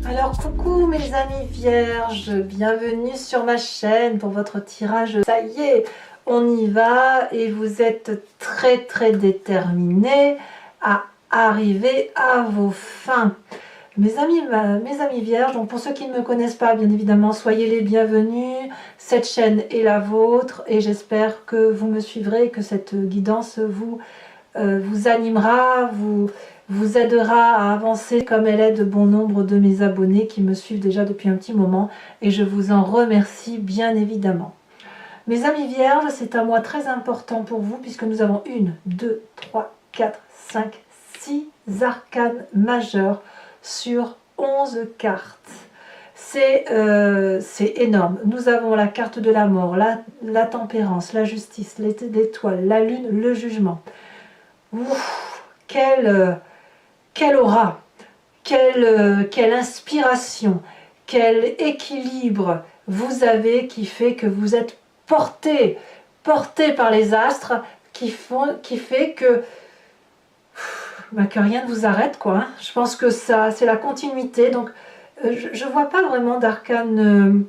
Alors coucou mes amis vierges, bienvenue sur ma chaîne pour votre tirage. Ça y est, on y va et vous êtes très déterminés à arriver à vos fins. Mes amis vierges, donc pour ceux qui ne me connaissent pas, bien évidemment, soyez les bienvenus. Cette chaîne est la vôtre et j'espère que vous me suivrez et que cette guidance vous animera, vous aidera à avancer comme elle aide bon nombre de mes abonnés qui me suivent déjà depuis un petit moment et je vous en remercie bien évidemment. Mes amis vierges, c'est un mois très important pour vous puisque nous avons 1, 2, 3, 4, 5, 6 arcanes majeures sur 11 cartes. C'est énorme. Nous avons la carte de la mort, la tempérance, la justice, l'étoile, la lune, le jugement. Ouf, quelle aura, quelle inspiration, quel équilibre vous avez qui fait que vous êtes porté par les astres, qui fait que rien ne vous arrête, quoi. Je pense que ça, c'est la continuité. Donc, je ne vois pas vraiment d'arcane,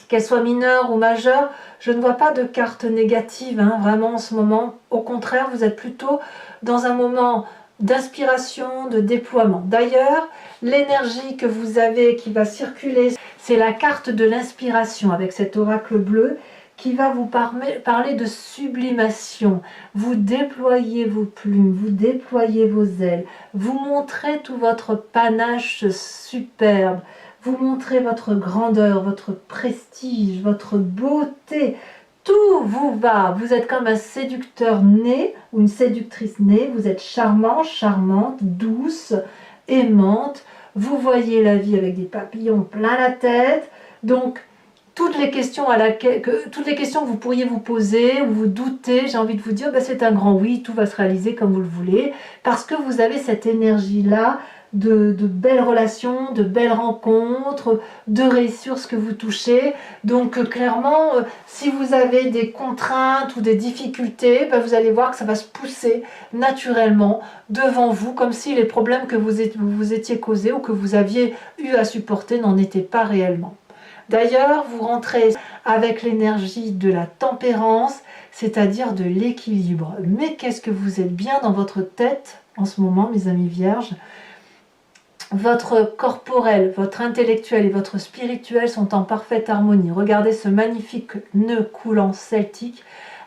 qu'elle soit mineure ou majeure. Je ne vois pas de carte négative, hein, vraiment en ce moment. Au contraire, vous êtes plutôt dans un moment d'inspiration, de déploiement. D'ailleurs, l'énergie que vous avez qui va circuler, c'est la carte de l'inspiration avec cet oracle bleu qui va vous parler de sublimation. Vous déployez vos plumes, vous déployez vos ailes, vous montrez tout votre panache superbe, vous montrez votre grandeur, votre prestige, votre beauté. Tout vous va. Vous êtes comme un séducteur né ou une séductrice née. Vous êtes charmant, charmante, douce, aimante. Vous voyez la vie avec des papillons plein la tête. Donc, toutes les questions que vous pourriez vous poser ou vous doutez, j'ai envie de vous dire, c'est un grand oui, tout va se réaliser comme vous le voulez, parce que vous avez cette énergie-là de belles relations, de belles rencontres, de réussir ce que vous touchez. Donc clairement, si vous avez des contraintes ou des difficultés, vous allez voir que ça va se pousser naturellement devant vous, comme si les problèmes que vous étiez causés ou que vous aviez eu à supporter n'en étaient pas réellement. D'ailleurs, vous rentrez avec l'énergie de la tempérance, c'est-à-dire de l'équilibre. Mais qu'est-ce que vous êtes bien dans votre tête en ce moment, mes amis vierges? Votre corporel, votre intellectuel et votre spirituel sont en parfaite harmonie. Regardez ce magnifique nœud coulant celtique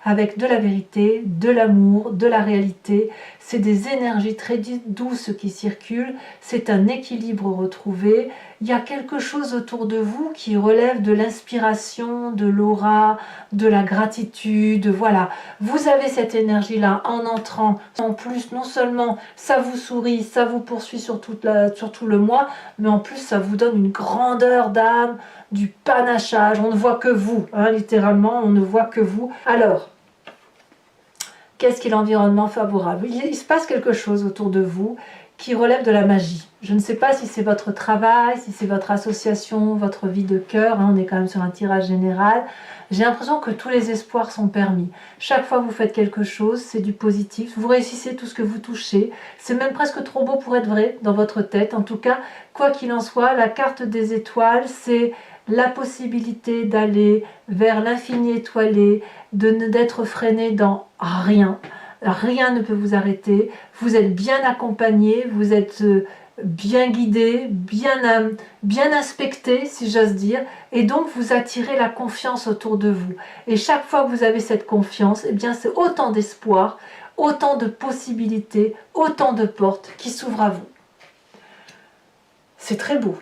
avec de la vérité, de l'amour, de la réalité. C'est des énergies très douces qui circulent, c'est un équilibre retrouvé. Il y a quelque chose autour de vous qui relève de l'inspiration, de l'aura, de la gratitude. Voilà, vous avez cette énergie-là en entrant. En plus, non seulement ça vous sourit, ça vous poursuit sur tout le mois, mais en plus ça vous donne une grandeur d'âme, du panachage. On ne voit que vous, hein, littéralement, on ne voit que vous. Alors, qu'est-ce qu'est l'environnement favorable? Il se passe quelque chose autour de vous qui relève de la magie. Je ne sais pas si c'est votre travail, si c'est votre association, votre vie de cœur, hein, on est quand même sur un tirage général. J'ai l'impression que tous les espoirs sont permis. Chaque fois que vous faites quelque chose, c'est du positif. Vous réussissez tout ce que vous touchez. C'est même presque trop beau pour être vrai dans votre tête. En tout cas, quoi qu'il en soit, la carte des étoiles, c'est la possibilité d'aller vers l'infini étoilé, d'être freiné dans rien. Rien ne peut vous arrêter. Vous êtes bien accompagné, vous êtes bien guidé, bien inspecté, si j'ose dire, et donc vous attirez la confiance autour de vous. Et chaque fois que vous avez cette confiance, eh bien c'est autant d'espoir, autant de possibilités, autant de portes qui s'ouvrent à vous. C'est très beau.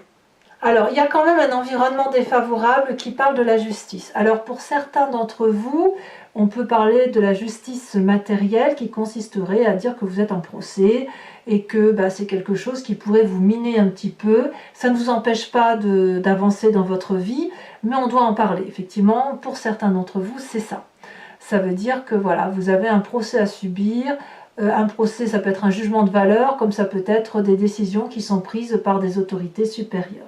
Alors, il y a quand même un environnement défavorable qui parle de la justice. Alors, pour certains d'entre vous, on peut parler de la justice matérielle qui consisterait à dire que vous êtes en procès et que c'est quelque chose qui pourrait vous miner un petit peu. Ça ne vous empêche pas d'avancer dans votre vie, mais on doit en parler. Effectivement, pour certains d'entre vous, c'est ça. Ça veut dire que voilà, vous avez un procès à subir. Un procès, ça peut être un jugement de valeur, comme ça peut être des décisions qui sont prises par des autorités supérieures.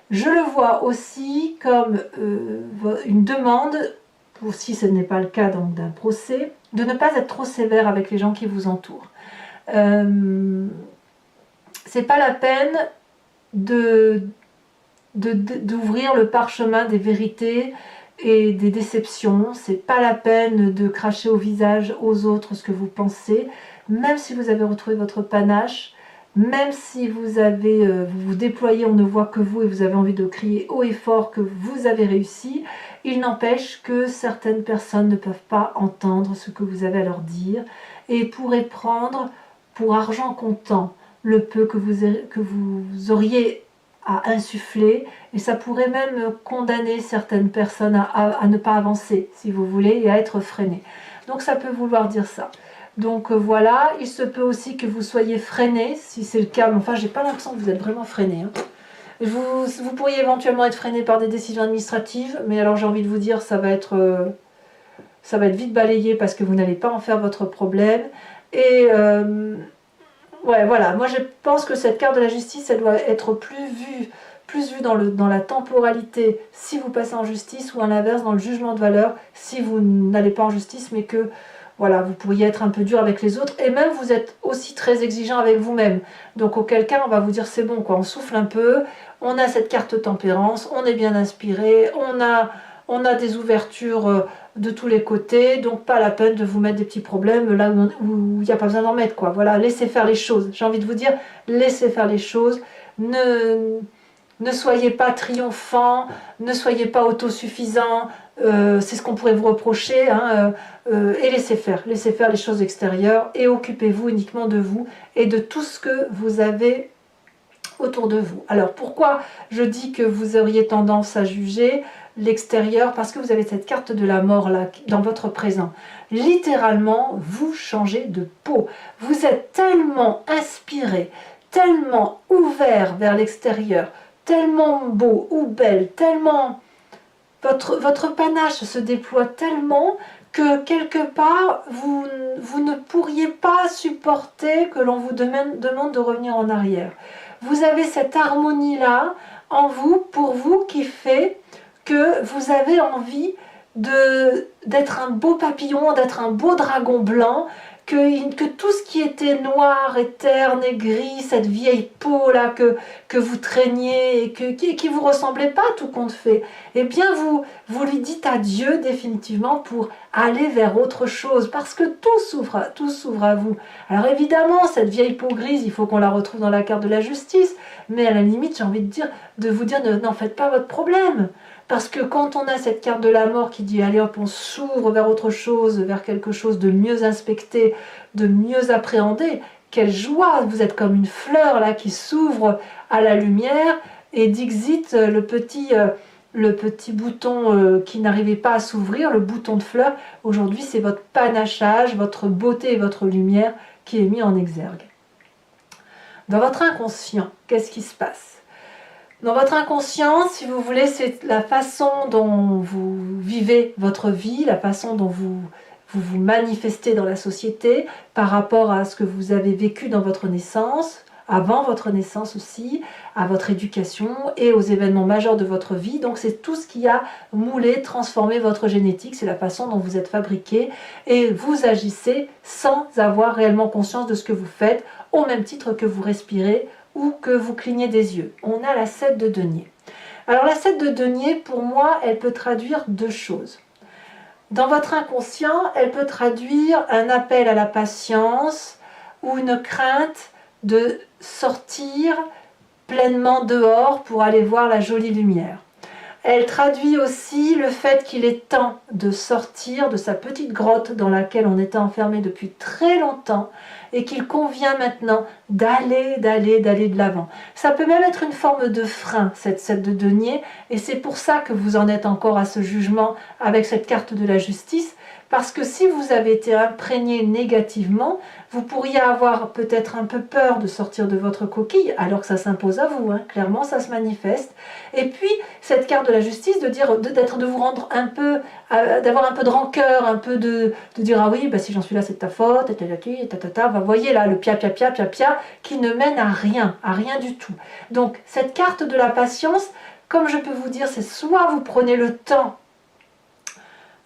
Je le vois aussi comme une demande, si ce n'est pas le cas d'un procès, de ne pas être trop sévère avec les gens qui vous entourent. C'est pas la peine d'ouvrir le parchemin des vérités et des déceptions. C'est pas la peine de cracher au visage aux autres ce que vous pensez, même si vous avez retrouvé votre panache, même si vous vous déployez, on ne voit que vous et vous avez envie de crier haut et fort que vous avez réussi. Il n'empêche que certaines personnes ne peuvent pas entendre ce que vous avez à leur dire et pourraient prendre pour argent comptant le peu que vous auriez à insuffler, et ça pourrait même condamner certaines personnes à ne pas avancer, si vous voulez, et à être freinées. Donc ça peut vouloir dire ça. Donc voilà, il se peut aussi que vous soyez freiné, si c'est le cas, mais enfin j'ai pas l'impression que vous êtes vraiment freiné. Vous pourriez éventuellement être freiné par des décisions administratives, mais alors j'ai envie de vous dire, ça va être vite balayé parce que vous n'allez pas en faire votre problème. Et ouais, voilà, moi je pense que cette carte de la justice, elle doit être plus vue dans la temporalité si vous passez en justice, ou à l'inverse dans le jugement de valeur si vous n'allez pas en justice, mais que voilà, vous pourriez être un peu dur avec les autres, et même vous êtes aussi très exigeant avec vous-même. Donc auquel cas on va vous dire c'est bon, quoi, on souffle un peu, on a cette carte tempérance, on est bien inspiré, on a des ouvertures de tous les côtés, donc pas la peine de vous mettre des petits problèmes là où il n'y a pas besoin d'en mettre, quoi. Voilà, laissez faire les choses. J'ai envie de vous dire, laissez faire les choses. Ne soyez pas triomphant, ne soyez pas autosuffisant, c'est ce qu'on pourrait vous reprocher, hein, et laissez faire les choses extérieures, et occupez-vous uniquement de vous et de tout ce que vous avez autour de vous. Alors pourquoi je dis que vous auriez tendance à juger l'extérieur? Parce que vous avez cette carte de la mort là dans votre présent. Littéralement, vous changez de peau. Vous êtes tellement inspiré, tellement ouvert vers l'extérieur, tellement beau ou belle, tellement votre panache se déploie tellement que quelque part vous ne pourriez pas supporter que l'on vous demande de revenir en arrière. Vous avez cette harmonie-là en vous, pour vous, qui fait que vous avez envie d'être un beau papillon, d'être un beau dragon blanc, que tout ce qui était noir et terne et gris, cette vieille peau là que vous traîniez et qui vous ressemblait pas tout compte fait, eh bien vous lui dites adieu définitivement pour aller vers autre chose, parce que tout s'ouvre à vous. Alors évidemment, cette vieille peau grise, il faut qu'on la retrouve dans la carte de la justice, mais à la limite, j'ai envie de vous dire, n'en faites pas votre problème. Parce que quand on a cette carte de la mort qui dit allez hop, on s'ouvre vers autre chose, vers quelque chose de mieux inspecté, de mieux appréhendé, quelle joie! Vous êtes comme une fleur là qui s'ouvre à la lumière, et dixit le petit bouton qui n'arrivait pas à s'ouvrir, le bouton de fleur. Aujourd'hui, c'est votre panachage, votre beauté et votre lumière qui est mis en exergue. Dans votre inconscient, qu'est-ce qui se passe? Dans votre inconscient, si vous voulez, c'est la façon dont vous vivez votre vie, la façon dont vous manifestez dans la société par rapport à ce que vous avez vécu dans votre naissance, avant votre naissance aussi, à votre éducation et aux événements majeurs de votre vie. Donc c'est tout ce qui a moulé, transformé votre génétique, c'est la façon dont vous êtes fabriqué, et vous agissez sans avoir réellement conscience de ce que vous faites, au même titre que vous respirez ou que vous clignez des yeux. On a la 7 de denier. Alors la 7 de denier, pour moi, elle peut traduire deux choses. Dans votre inconscient, elle peut traduire un appel à la patience ou une crainte de sortir pleinement dehors pour aller voir la jolie lumière. Elle traduit aussi le fait qu'il est temps de sortir de sa petite grotte dans laquelle on était enfermé depuis très longtemps, et qu'il convient maintenant d'aller de l'avant. Ça peut même être une forme de frein, cette 7 de denier, et c'est pour ça que vous en êtes encore à ce jugement avec cette carte de la justice, parce que si vous avez été imprégné négativement, vous pourriez avoir peut-être un peu peur de sortir de votre coquille, alors que ça s'impose à vous, hein. Clairement ça se manifeste. Et puis cette carte de la justice, de vous rendre un peu, d'avoir un peu de rancœur, un peu de dire ah oui, bah si j'en suis là c'est de ta faute, vous voyez là le pia qui ne mène à rien du tout. Donc cette carte de la patience, comme je peux vous dire, c'est soit vous prenez le temps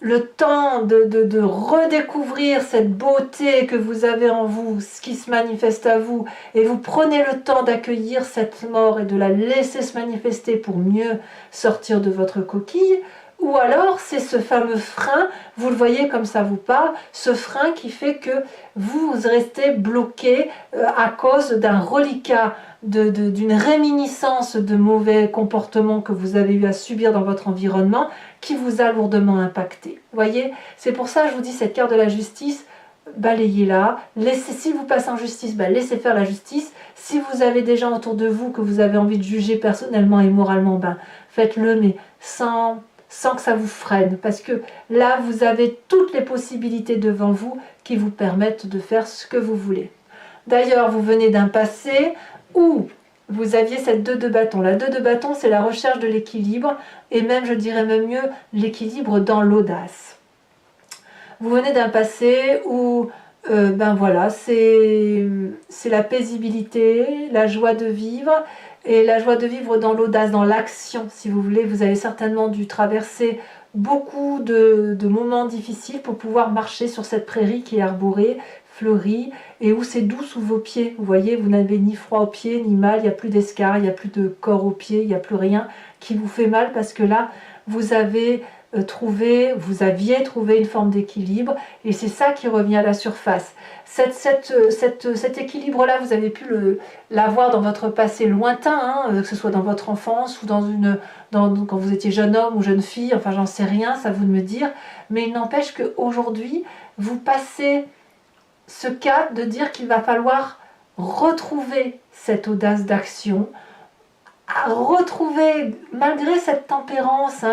le temps de redécouvrir cette beauté que vous avez en vous, ce qui se manifeste à vous, et vous prenez le temps d'accueillir cette mort et de la laisser se manifester pour mieux sortir de votre coquille, ou alors c'est ce fameux frein, vous le voyez comme ça vous parle, ce frein qui fait que vous restez bloqué à cause d'un reliquat, d'une réminiscence de mauvais comportements que vous avez eu à subir dans votre environnement, qui vous a lourdement impacté. Vous voyez, c'est pour ça que je vous dis, cette carte de la justice, balayez-la, si vous passez en justice, laissez faire la justice. Si vous avez des gens autour de vous que vous avez envie de juger personnellement et moralement, faites-le, mais sans que ça vous freine, parce que là, vous avez toutes les possibilités devant vous qui vous permettent de faire ce que vous voulez. D'ailleurs, vous venez d'un passé où vous aviez cette 2 de bâton. La 2 de bâton, c'est la recherche de l'équilibre, et même, je dirais même mieux, l'équilibre dans l'audace. Vous venez d'un passé où, voilà, c'est la paisibilité, la joie de vivre, et la joie de vivre dans l'audace, dans l'action, si vous voulez. Vous avez certainement dû traverser beaucoup de moments difficiles pour pouvoir marcher sur cette prairie qui est arborée, fleurie, et où c'est doux sous vos pieds. Vous voyez, vous n'avez ni froid aux pieds, ni mal, il n'y a plus d'escarre, il n'y a plus de corps aux pieds, il n'y a plus rien qui vous fait mal, parce que là, vous aviez trouvé une forme d'équilibre, et c'est ça qui revient à la surface. Cet équilibre-là, vous avez pu l'avoir dans votre passé lointain, que ce soit dans votre enfance ou quand vous étiez jeune homme ou jeune fille, enfin j'en sais rien, ça vous de me dire, mais il n'empêche qu'aujourd'hui, vous passez ce cap de dire qu'il va falloir retrouver cette audace d'action, retrouver, malgré cette tempérance,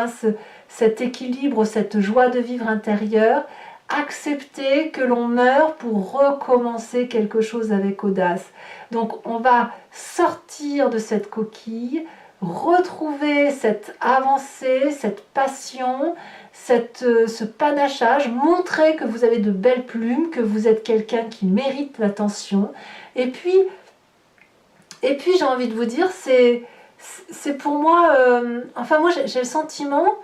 cet équilibre, cette joie de vivre intérieure, accepter que l'on meurt pour recommencer quelque chose avec audace. Donc on va sortir de cette coquille, retrouver cette avancée, cette passion, ce panachage, montrer que vous avez de belles plumes, que vous êtes quelqu'un qui mérite l'attention. Et puis j'ai envie de vous dire, c'est pour moi, moi j'ai le sentiment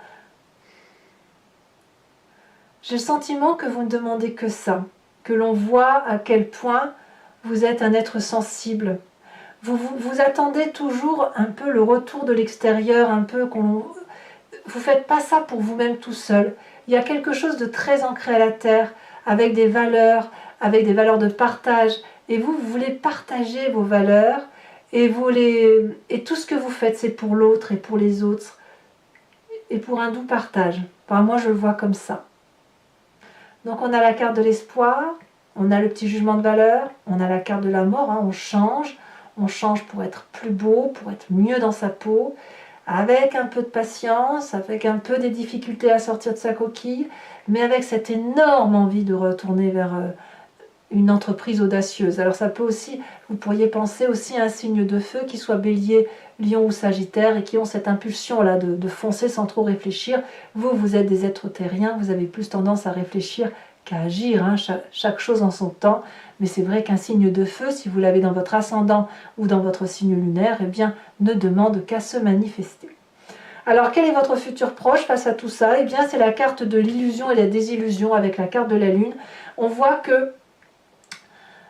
que vous ne demandez que ça, que l'on voit à quel point vous êtes un être sensible. Vous attendez toujours un peu le retour de l'extérieur, un peu vous faites pas ça pour vous-même tout seul. Il y a quelque chose de très ancré à la terre, avec des valeurs de partage, et vous voulez partager vos valeurs, et tout ce que vous faites, c'est pour l'autre et pour les autres, et pour un doux partage. Enfin, moi, je le vois comme ça. Donc, on a la carte de l'espoir, on a le petit jugement de valeur, on a la carte de la mort, on change pour être plus beau, pour être mieux dans sa peau, avec un peu de patience, avec un peu des difficultés à sortir de sa coquille, mais avec cette énorme envie de retourner vers une entreprise audacieuse. Alors ça peut aussi, vous pourriez penser aussi à un signe de feu, qui soit bélier, lion ou sagittaire, et qui ont cette impulsion là de foncer sans trop réfléchir. Vous êtes des êtres terriens, vous avez plus tendance à réfléchir qu'à agir, chaque chose en son temps. Mais c'est vrai qu'un signe de feu, si vous l'avez dans votre ascendant ou dans votre signe lunaire, eh bien, ne demande qu'à se manifester. Alors, quel est votre futur proche face à tout ça? Eh bien, c'est la carte de l'illusion et la désillusion avec la carte de la lune. On voit que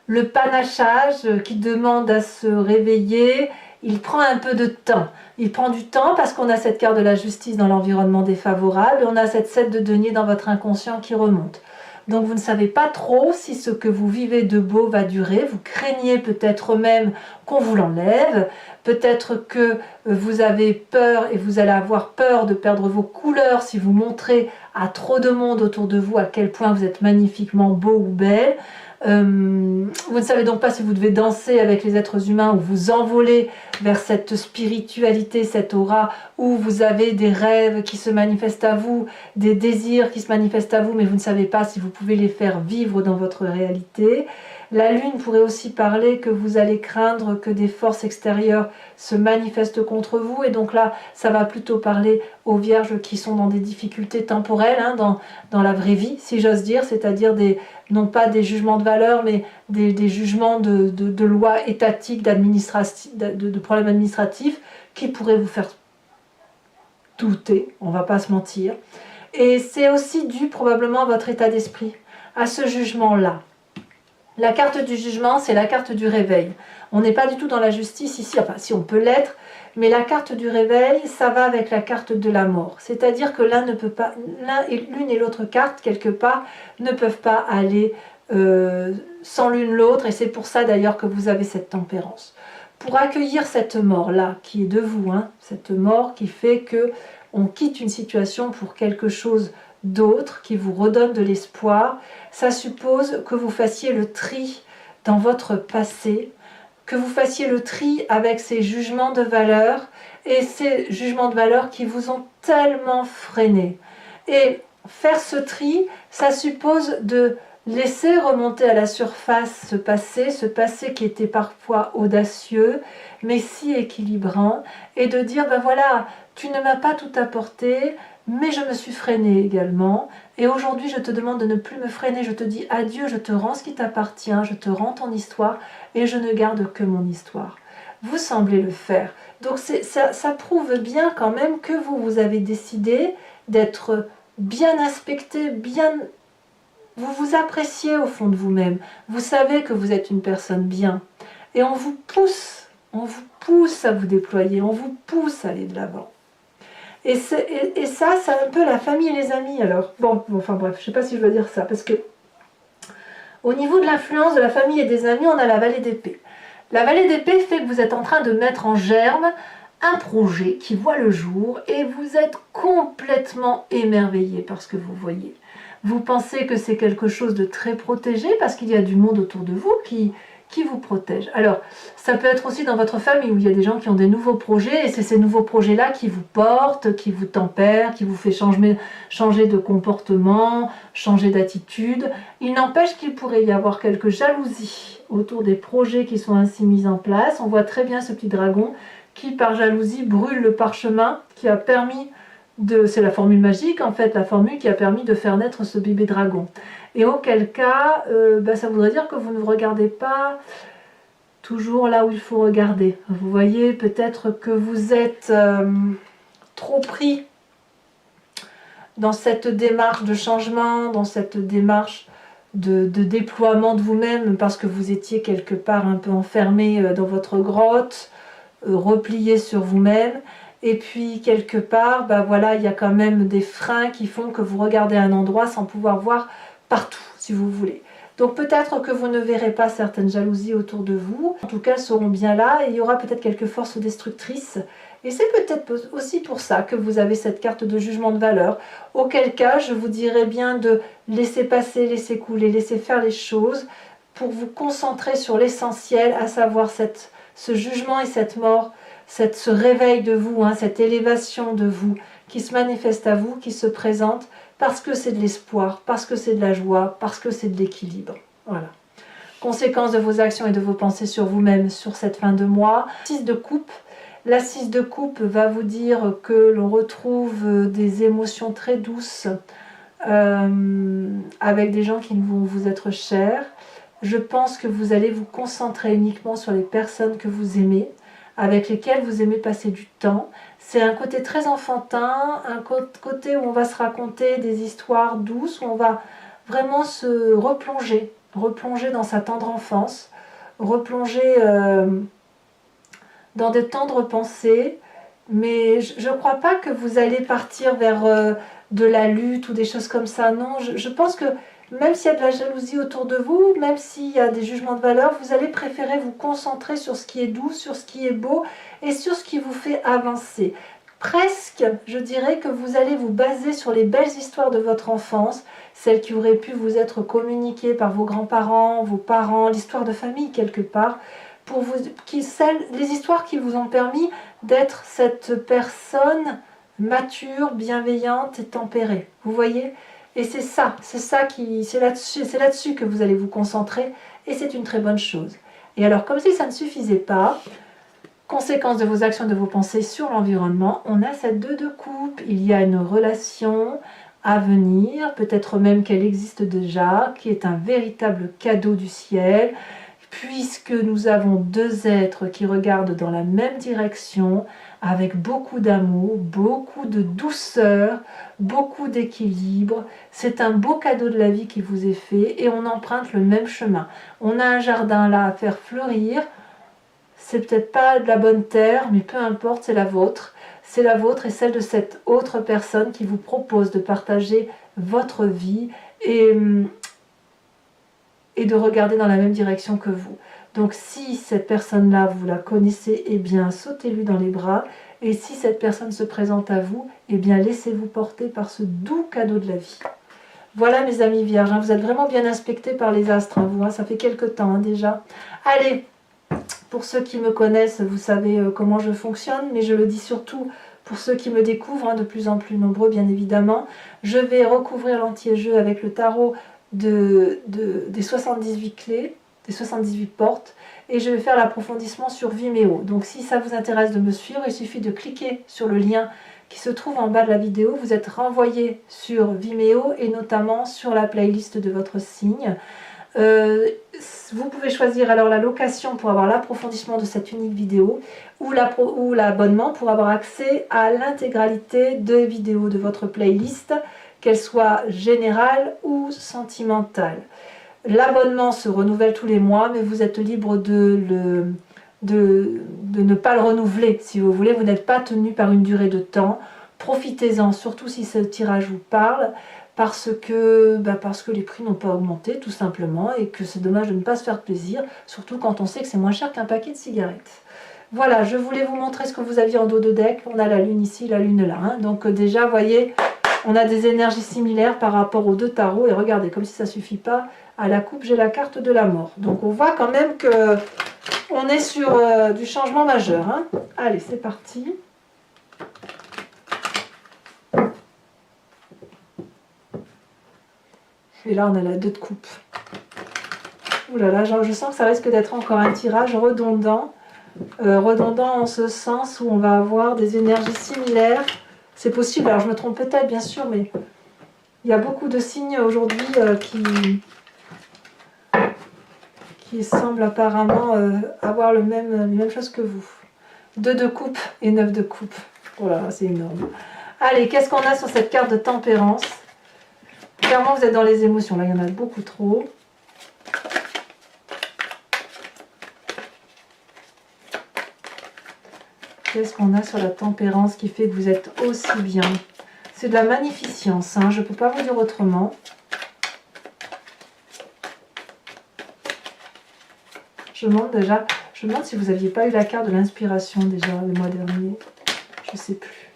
le panachage qui demande à se réveiller, il prend un peu de temps. Il prend du temps parce qu'on a cette carte de la justice dans l'environnement défavorable, et on a cette 7 de denier dans votre inconscient qui remonte. Donc vous ne savez pas trop si ce que vous vivez de beau va durer. Vous craignez peut-être même qu'on vous l'enlève. Peut-être que vous avez peur, et vous allez avoir peur de perdre vos couleurs si vous montrez à trop de monde autour de vous à quel point vous êtes magnifiquement beau ou belle. Vous ne savez donc pas si vous devez danser avec les êtres humains ou vous envoler vers cette spiritualité, cette aura où vous avez des rêves qui se manifestent à vous, des désirs qui se manifestent à vous, mais vous ne savez pas si vous pouvez les faire vivre dans votre réalité. La lune pourrait aussi parler que vous allez craindre que des forces extérieures se manifestent contre vous, et donc là ça va plutôt parler aux vierges qui sont dans des difficultés temporelles, dans la vraie vie, si j'ose dire, c'est-à-dire non pas des jugements de valeur, mais des jugements de lois étatiques, de problèmes administratifs qui pourraient vous faire douter, on ne va pas se mentir. Et c'est aussi dû probablement à votre état d'esprit, à ce jugement-là. La carte du jugement, c'est la carte du réveil. On n'est pas du tout dans la justice ici, enfin si on peut l'être, mais la carte du réveil, ça va avec la carte de la mort. C'est-à-dire que l'un ne peut pas, l'une et l'autre carte, quelque part, ne peuvent pas aller sans l'une l'autre, et c'est pour ça d'ailleurs que vous avez cette tempérance. Pour accueillir cette mort-là, qui est de vous, hein, cette mort qui fait que on quitte une situation pour quelque chose d'autre, qui vous redonne de l'espoir, ça suppose que vous fassiez le tri dans votre passé, que vous fassiez le tri avec ces jugements de valeur, et ces jugements de valeur qui vous ont tellement freiné. Et faire ce tri, ça suppose de laisser remonter à la surface ce passé qui était parfois audacieux, mais si équilibrant, et de dire, ben voilà, tu ne m'as pas tout apporté, mais je me suis freinée également, et aujourd'hui je te demande de ne plus me freiner, je te dis adieu, je te rends ce qui t'appartient, je te rends ton histoire, et je ne garde que mon histoire. Vous semblez le faire. Donc ça prouve bien quand même que vous avez décidé d'être bien inspecté, vous vous appréciez au fond de vous-même. Vous savez que vous êtes une personne bien. Et on vous pousse à vous déployer, on vous pousse à aller de l'avant. Et ça, c'est un peu la famille et les amis alors. Bon, enfin bref, je ne sais pas si je dois dire ça, parce que au niveau de l'influence de la famille et des amis, on a la vallée d'épée. La vallée d'épée fait que vous êtes en train de mettre en germe un projet qui voit le jour et vous êtes complètement émerveillé par ce que vous voyez. Vous pensez que c'est quelque chose de très protégé parce qu'il y a du monde autour de vous qui vous protège. Alors, ça peut être aussi dans votre famille où il y a des gens qui ont des nouveaux projets et c'est ces nouveaux projets-là qui vous portent, qui vous tempèrent, qui vous fait changer de comportement, changer d'attitude. Il n'empêche qu'il pourrait y avoir quelques jalousies autour des projets qui sont ainsi mis en place. On voit très bien ce petit dragon qui, par jalousie, brûle le parchemin qui a permis c'est la formule magique en fait, la formule qui a permis de faire naître ce bébé dragon. Et auquel cas, ça voudrait dire que vous ne regardez pas toujours là où il faut regarder. Vous voyez peut-être que vous êtes trop pris dans cette démarche de changement, dans cette démarche de déploiement de vous-même, parce que vous étiez quelque part un peu enfermé dans votre grotte, replié sur vous-même. Et puis quelque part, voilà, il y a quand même des freins qui font que vous regardez un endroit sans pouvoir voir partout, si vous voulez. Donc peut-être que vous ne verrez pas certaines jalousies autour de vous. En tout cas, elles seront bien là et il y aura peut-être quelques forces destructrices. Et c'est peut-être aussi pour ça que vous avez cette carte de jugement de valeur. Auquel cas, je vous dirais bien de laisser passer, laisser couler, laisser faire les choses pour vous concentrer sur l'essentiel, à savoir ce jugement et cette mort, ce réveil de vous, cette élévation de vous qui se manifeste à vous, qui se présente parce que c'est de l'espoir, parce que c'est de la joie, parce que c'est de l'équilibre. Voilà. Conséquence de vos actions et de vos pensées sur vous-même sur cette fin de mois. 6 de coupe. La 6 de coupe va vous dire que l'on retrouve des émotions très douces avec des gens qui vont vous être chers. Je pense que vous allez vous concentrer uniquement sur les personnes que vous aimez, avec lesquelles vous aimez passer du temps. C'est un côté très enfantin, un côté où on va se raconter des histoires douces, où on va vraiment se replonger dans sa tendre enfance, replonger dans des tendres pensées. Mais je ne crois pas que vous allez partir vers de la lutte ou des choses comme ça. Non, je pense que même s'il y a de la jalousie autour de vous, même s'il y a des jugements de valeur, vous allez préférer vous concentrer sur ce qui est doux, sur ce qui est beau et sur ce qui vous fait avancer. Presque, je dirais que vous allez vous baser sur les belles histoires de votre enfance, celles qui auraient pu vous être communiquées par vos grands-parents, vos parents, l'histoire de famille quelque part, les histoires qui vous ont permis d'être cette personne mature, bienveillante et tempérée. Vous voyez ? Et c'est là-dessus que vous allez vous concentrer et c'est une très bonne chose. Et alors, comme si ça ne suffisait pas, conséquence de vos actions et de vos pensées sur l'environnement, on a cette 2 de coupe. Il y a une relation à venir, peut-être même qu'elle existe déjà, qui est un véritable cadeau du ciel, puisque nous avons 2 êtres qui regardent dans la même direction, avec beaucoup d'amour, beaucoup de douceur, beaucoup d'équilibre. C'est un beau cadeau de la vie qui vous est fait et on emprunte le même chemin. On a un jardin là à faire fleurir. C'est peut-être pas de la bonne terre, mais peu importe, c'est la vôtre. C'est la vôtre et celle de cette autre personne qui vous propose de partager votre vie et de regarder dans la même direction que vous. Donc si cette personne-là, vous la connaissez, eh bien sautez-lui dans les bras. Et si cette personne se présente à vous, eh bien laissez-vous porter par ce doux cadeau de la vie. Voilà mes amis vierges, hein, vous êtes vraiment bien inspectés par les astres, hein, vous, hein, ça fait quelques temps déjà. Allez, pour ceux qui me connaissent, vous savez comment je fonctionne, mais je le dis surtout pour ceux qui me découvrent, hein, de plus en plus nombreux bien évidemment. Je vais recouvrir l'anti-jeu avec le tarot des 78 clés, des 78 portes, et je vais faire l'approfondissement sur Vimeo. Donc si ça vous intéresse de me suivre, il suffit de cliquer sur le lien qui se trouve en bas de la vidéo. Vous êtes renvoyé sur Vimeo et notamment sur la playlist de votre signe. Vous pouvez choisir alors la location pour avoir l'approfondissement de cette unique vidéo ou l'abonnement pour avoir accès à l'intégralité des vidéos de votre playlist, qu'elle soit générale ou sentimentale. L'abonnement se renouvelle tous les mois, mais vous êtes libre de ne pas le renouveler. Si vous voulez, vous n'êtes pas tenu par une durée de temps. Profitez-en, surtout si ce tirage vous parle, parce que les prix n'ont pas augmenté, tout simplement, et que c'est dommage de ne pas se faire plaisir, surtout quand on sait que c'est moins cher qu'un paquet de cigarettes. Voilà, je voulais vous montrer ce que vous aviez en dos de deck. On a la lune ici, la lune là. Hein. Donc déjà, vous voyez, on a des énergies similaires par rapport aux deux tarots. Et regardez, comme si ça ne suffit pas, à la coupe, j'ai la carte de la mort. Donc on voit quand même que on est sur du changement majeur. Hein. Allez, c'est parti. Et là, on a la 2 de coupe. Ouh là là, je sens que ça risque d'être encore un tirage redondant. Redondant en ce sens où on va avoir des énergies similaires. C'est possible, alors je me trompe peut-être, bien sûr, mais il y a beaucoup de signes aujourd'hui qui semblent apparemment avoir les mêmes choses que vous. 2 de coupe et 9 de coupe. Oh là là, c'est énorme. Allez, qu'est-ce qu'on a sur cette carte de tempérance? Clairement, vous êtes dans les émotions. Là, il y en a beaucoup trop. Qu'est-ce qu'on a sur la tempérance qui fait que vous êtes aussi bien? C'est de la magnificence, hein, je ne peux pas vous dire autrement. Je me demande si vous n'aviez pas eu la carte de l'inspiration déjà le mois dernier. Je ne sais plus.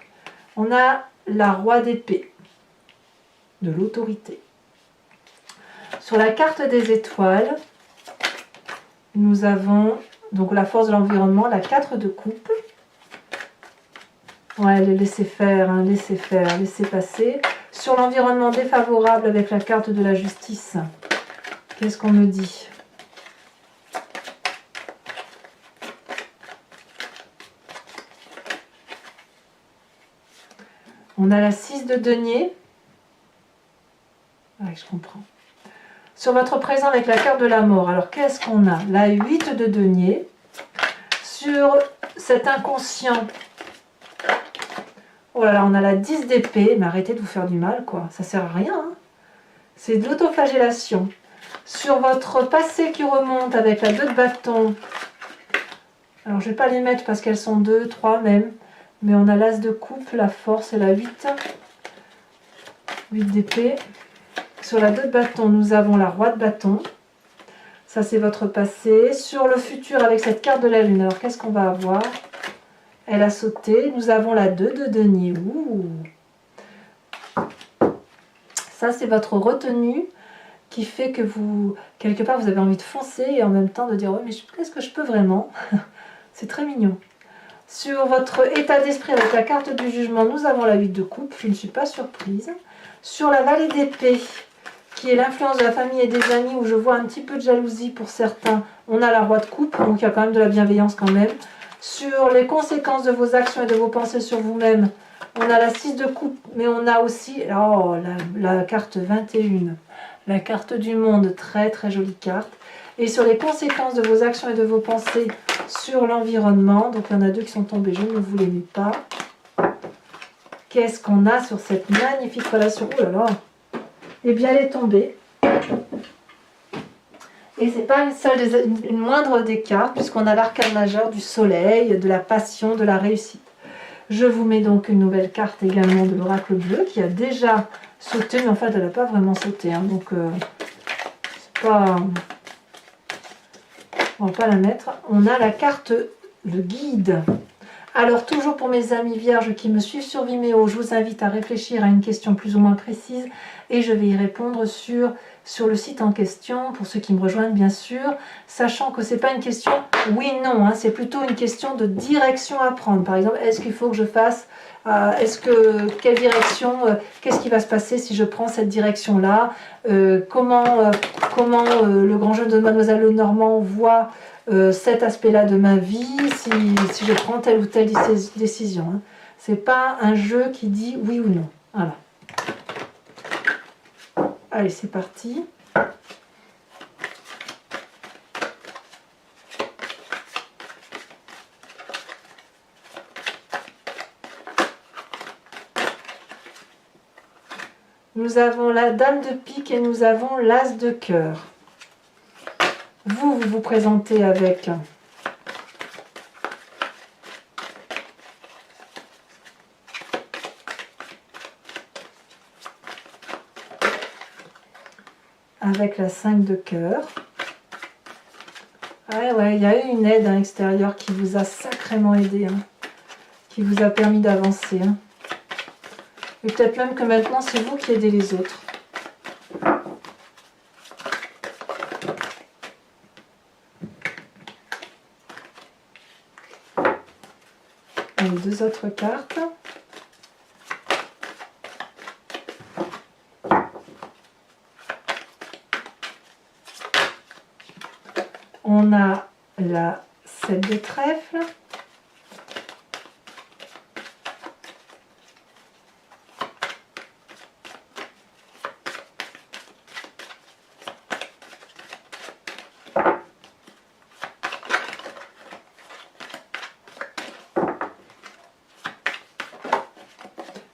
On a la roi d'épée, de l'autorité. Sur la carte des étoiles, nous avons donc la force de l'environnement, la 4 de coupe. Ouais, laissez faire, hein, laissez faire, laissez passer. Sur l'environnement défavorable avec la carte de la justice, qu'est-ce qu'on me dit? On a la 6 de denier. Ouais, je comprends. Sur votre présent avec la carte de la mort, alors qu'est-ce qu'on a? La 8 de denier. Sur cet inconscient, oh là là, on a la 10 d'épée, mais arrêtez de vous faire du mal, quoi. Ça sert à rien. Hein. C'est de l'autoflagellation. Sur votre passé qui remonte avec la 2 de bâton, alors je ne vais pas les mettre parce qu'elles sont 2, 3 même, mais on a l'as de coupe, la force et la 8. 8 d'épée. Sur la 2 de bâton, nous avons la roi de bâton. Ça, c'est votre passé. Sur le futur, avec cette carte de la lune, alors qu'est-ce qu'on va avoir? Elle a sauté. Nous avons la 2 de denier. Ouh. Ça, c'est votre retenue qui fait que vous, quelque part, vous avez envie de foncer et en même temps de dire, oui, mais qu'est-ce que je peux vraiment? C'est très mignon. Sur votre état d'esprit avec la carte du jugement, nous avons la 8 de coupe. Je ne suis pas surprise. Sur la vallée d'épée, qui est l'influence de la famille et des amis, où je vois un petit peu de jalousie pour certains, on a la roi de coupe, donc il y a quand même de la bienveillance quand même. Sur les conséquences de vos actions et de vos pensées sur vous-même, on a la 6 de coupe, mais on a aussi la carte 21, la carte du monde, très très jolie carte. Et sur les conséquences de vos actions et de vos pensées, sur l'environnement. Donc il y en a 2 qui sont tombés, je ne vous les mets pas. Qu'est-ce qu'on a sur cette magnifique relation? Oh là là! Eh bien, elle est tombée. Et c'est pas une moindre des cartes, puisqu'on a l'arcane majeur du soleil, de la passion, de la réussite. Je vous mets donc une nouvelle carte également de l'oracle bleu, qui a déjà sauté, mais en fait, elle n'a pas vraiment sauté. Hein, donc, c'est pas... On va pas la mettre. On a la carte, le guide. Alors, toujours pour mes amis vierges qui me suivent sur Vimeo, je vous invite à réfléchir à une question plus ou moins précise et je vais y répondre sur le site en question, pour ceux qui me rejoignent bien sûr, sachant que ce n'est pas une question oui-non, hein, c'est plutôt une question de direction à prendre. Par exemple, est-ce qu'il faut que je fasse, quelle direction, qu'est-ce qui va se passer si je prends cette direction-là, comment le grand jeu de Mademoiselle Lenormand voit cet aspect-là de ma vie, si je prends telle ou telle décision. Hein. Ce n'est pas un jeu qui dit oui ou non. Voilà. Allez, c'est parti. Nous avons la dame de pique et nous avons l'as de cœur. Vous vous présentez avec la 5 de cœur. Ouais, il y a eu une aide extérieure qui vous a sacrément aidé, hein, qui vous a permis d'avancer. Hein. Et peut-être même que maintenant, c'est vous qui aidez les autres. Allez, 2 autres cartes. On a la 7 de trèfle.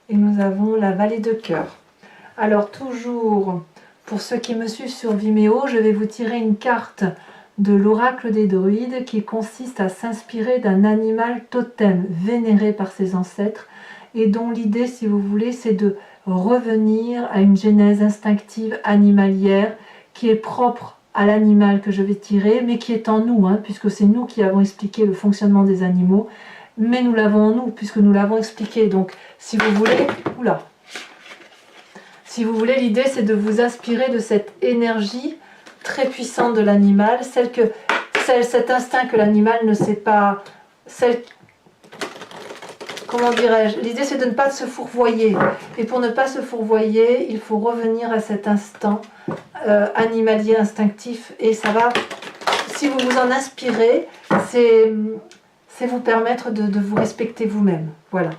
Et nous avons la vallée de cœur. Alors toujours, pour ceux qui me suivent sur Vimeo, je vais vous tirer une carte de l'oracle des druides qui consiste à s'inspirer d'un animal totem vénéré par ses ancêtres et dont l'idée, si vous voulez, c'est de revenir à une genèse instinctive animalière qui est propre à l'animal que je vais tirer, mais qui est en nous, hein, puisque c'est nous qui avons expliqué le fonctionnement des animaux, mais nous l'avons en nous, puisque nous l'avons expliqué. Donc, si vous voulez, l'idée, c'est de vous inspirer de cette énergie très puissante de l'animal, cet instinct que l'animal ne sait pas, comment dirais-je, l'idée c'est de ne pas se fourvoyer, et pour ne pas se fourvoyer, il faut revenir à cet instant animalier, instinctif, et ça va, si vous vous en inspirez, c'est vous permettre de vous respecter vous-même, voilà.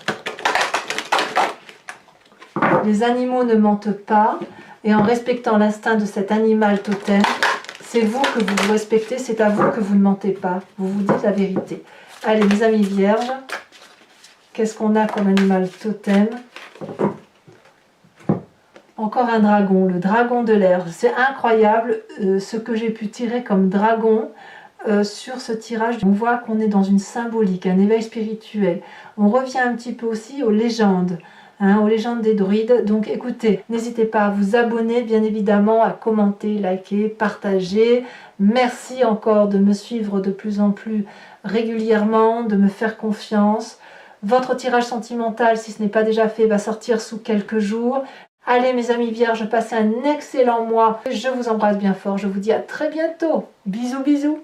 Les animaux ne mentent pas, et en respectant l'instinct de cet animal totem, c'est vous que vous vous respectez, c'est à vous que vous ne mentez pas, vous vous dites la vérité. Allez, mes amis vierges, qu'est-ce qu'on a comme animal totem? Encore un dragon, le dragon de l'air. C'est incroyable ce que j'ai pu tirer comme dragon sur ce tirage. On voit qu'on est dans une symbolique, un éveil spirituel. On revient un petit peu aussi aux légendes. Hein, aux légendes des druides. Donc écoutez, n'hésitez pas à vous abonner, bien évidemment, à commenter, liker, partager. Merci encore de me suivre de plus en plus régulièrement, de me faire confiance. Votre tirage sentimental, si ce n'est pas déjà fait, va sortir sous quelques jours. Allez mes amis vierges, passez un excellent mois. Je vous embrasse bien fort, je vous dis à très bientôt. Bisous bisous.